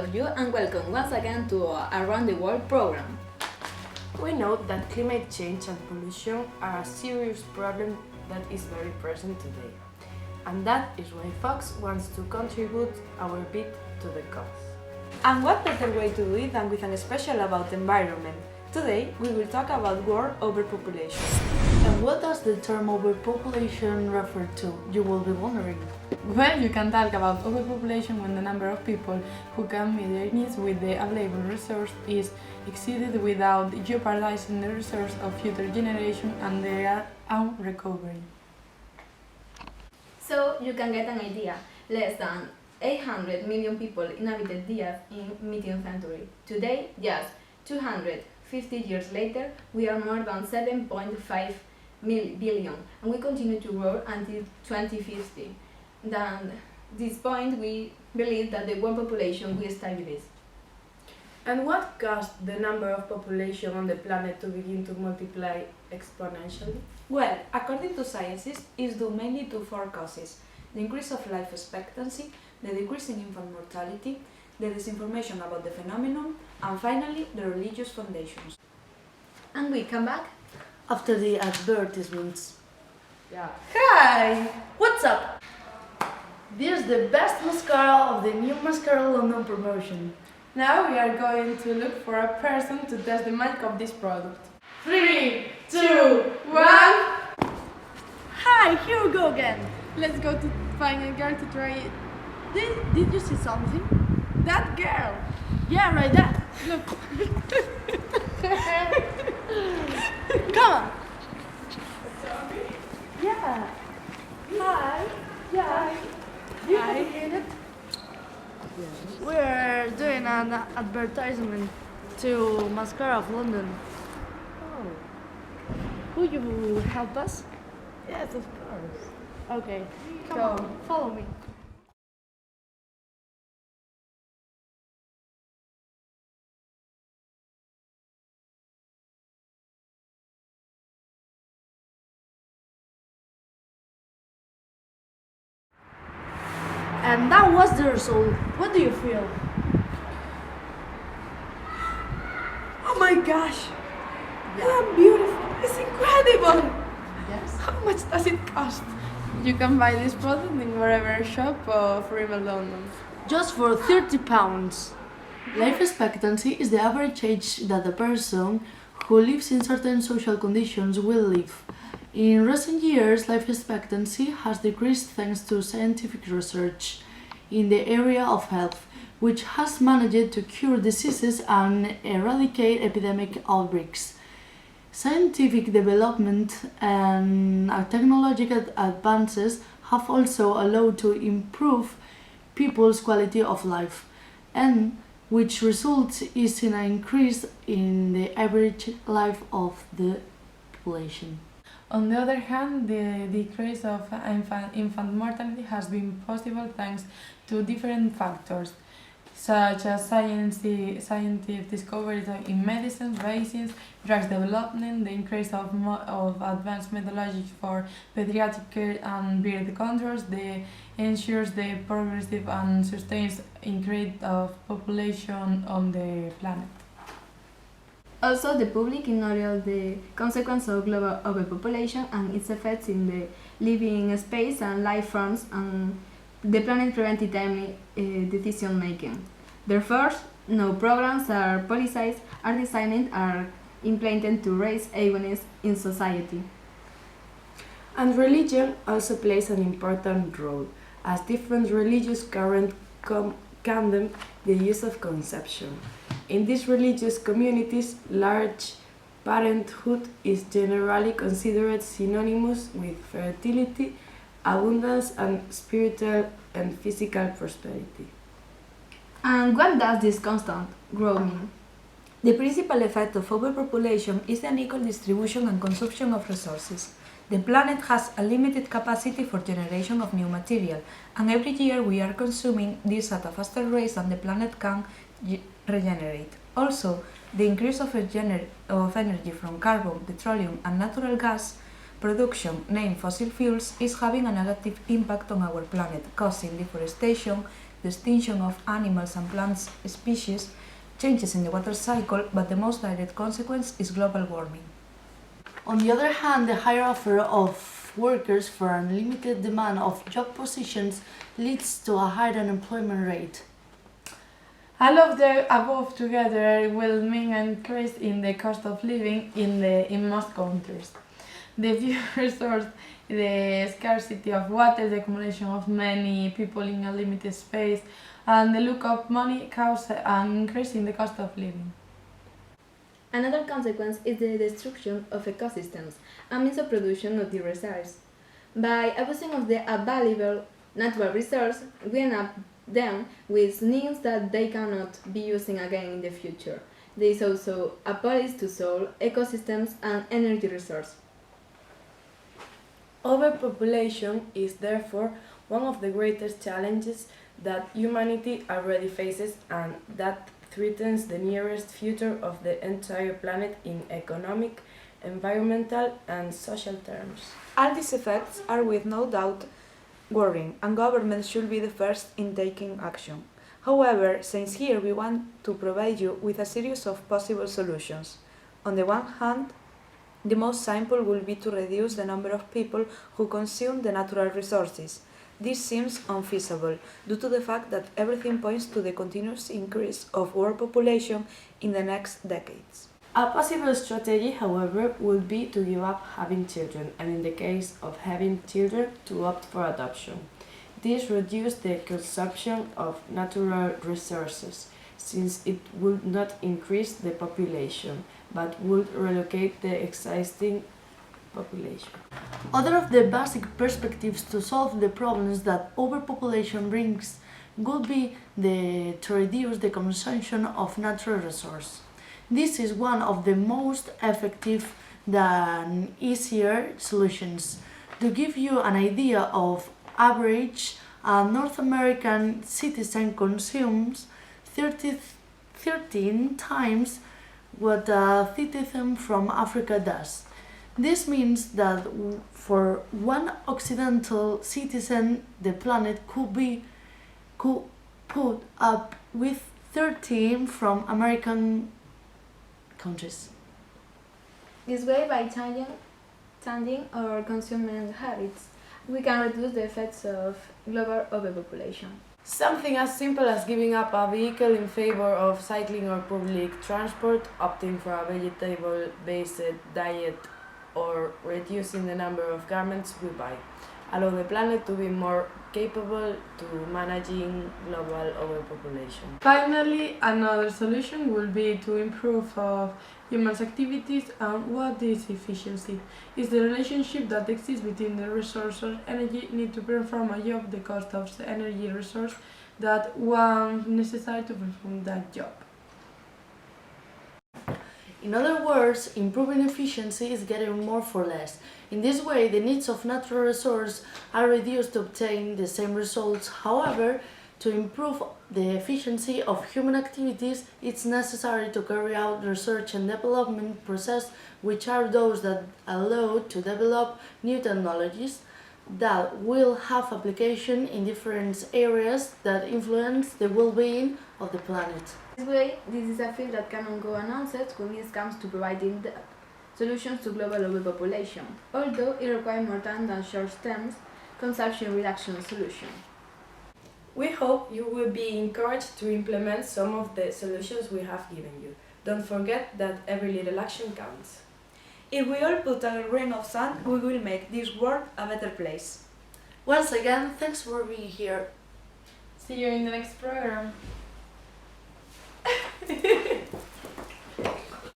of you and welcome once again to our Around the World program. We know that climate change and pollution are a serious problem that is very present today. And that is why Fox wants to contribute our bit to the cause. And what better way to do it than with a special about the environment? Today we will talk about world overpopulation. And what does the term overpopulation refer to, you will be wondering? Well, you can talk about overpopulation when the number of people who can meet their needs with the available resource is exceeded without jeopardizing the resource of future generations and their own recovery. So you can get an idea, less than 800 million people inhabited the Earth in mid-10th century. Today, just 250 years later, we are more than 7.5 billion and we continue to grow until 2050. At this point, we believe that the world population will stabilize. And what caused the number of population on the planet to begin to multiply exponentially? Well, according to scientists, it's due mainly to four causes: the increase of life expectancy, the decrease in infant mortality, the disinformation about the phenomenon, and finally, the religious foundations. And we come back After the advertisements. Hi! What's up? This is the best mascara of the new Mascara London promotion. Now we are going to look for a person to test the magic of this product. 3, 2, 1. Hi, here we go again. Let's go to find a girl to try it. Did you see something? That girl! Yeah, right there. Look! Come on. Yeah! Hi. Yeah. Hi! We're doing an advertisement to Mascara of London. Will you help us? Yes, of course. Okay, come on, follow me. And that was the result. What do you feel? Oh my gosh! I am beautiful! It's incredible! Yes. How much does it cost? You can buy this product in wherever shop of River London. Just for £30. Life expectancy is the average age that a person who lives in certain social conditions will live. In recent years, life expectancy has decreased thanks to scientific research in the area of health, which has managed to cure diseases and eradicate epidemic outbreaks. Scientific development and technological advances have also allowed to improve people's quality of life, and which results is in an increase in the average life of the population. On the other hand, the decrease of infant mortality has been possible thanks to different factors, such as scientific discoveries in medicines, vaccines, drugs development, the increase of advanced methodologies for pediatric care and birth controls, the ensures the progressive and sustained increase of population on the planet. Also, the public ignored the consequence of global overpopulation and its effects in the living space and life forms and the planet prevented timely decision making. Therefore, no programs or policies are designed or implemented to raise awareness in society. And religion also plays an important role, as different religious currents condemn the use of conception. In these religious communities, large parenthood is generally considered synonymous with fertility, abundance, and spiritual and physical prosperity. And what does this constant growth mean? The principal effect of overpopulation is the unequal distribution and consumption of resources. The planet has a limited capacity for generation of new material, and every year we are consuming this at a faster rate than the planet can regenerate. Also, the increase of energy from carbon, petroleum, and natural gas production, named fossil fuels, is having a negative impact on our planet, causing deforestation, the extinction of animals and plant species, changes in the water cycle, but the most direct consequence is global warming. On the other hand, the higher offer of workers for an unlimited demand of job positions leads to a higher unemployment rate. All of the above together will mean an increase in the cost of living in most countries. The few resources, the scarcity of water, the accumulation of many people in a limited space, and the lack of money cause an increase in the cost of living. Another consequence is the destruction of ecosystems and means of production of the resource. By abusing of the available natural resource, we end up them with needs that they cannot be using again in the future. There is also a policy to solve ecosystems and energy resource. Overpopulation is therefore one of the greatest challenges that humanity already faces and that threatens the nearest future of the entire planet in economic, environmental, and social terms. All these effects are with no doubt worrying, and governments should be the first in taking action. However, since here we want to provide you with a series of possible solutions. On the one hand, the most simple will be to reduce the number of people who consume the natural resources. This seems unfeasible due to the fact that everything points to the continuous increase of world population in the next decades. A possible strategy, however, would be to give up having children, and in the case of having children, to opt for adoption. This reduces the consumption of natural resources, since it would not increase the population, but would relocate the existing population. Other of the basic perspectives to solve the problems that overpopulation brings would be to reduce the consumption of natural resources. This is one of the most effective than easier solutions. To give you an idea of average, a North American citizen consumes 13 times what a citizen from Africa does. This means that for one Occidental citizen, the planet could put up with 13 from American countries. This way, by changing our consumption habits, we can reduce the effects of global overpopulation. Something as simple as giving up a vehicle in favor of cycling or public transport, opting for a vegetable-based diet, or reducing the number of garments we buy, allow the planet to be more capable to managing global overpopulation. Finally, another solution will be to improve of human activities, and what is efficiency? Is the relationship that exists between the resource or energy need to perform a job, the cost of the energy resource that one necessary to perform that job. In other words, improving efficiency is getting more for less. In this way, the needs of natural resources are reduced to obtain the same results. However, to improve the efficiency of human activities, it's necessary to carry out research and development processes, which are those that allow to develop new technologies that will have application in different areas that influence the well-being of the planet. This way, this is a field that cannot go unannounced when it comes to providing solutions to global overpopulation, although it requires more time than short-term consumption reduction solution. We hope you will be encouraged to implement some of the solutions we have given you. Don't forget that every little action counts. If we all put a grain of sand, we will make this world a better place. Once again, thanks for being here. See you in the next program.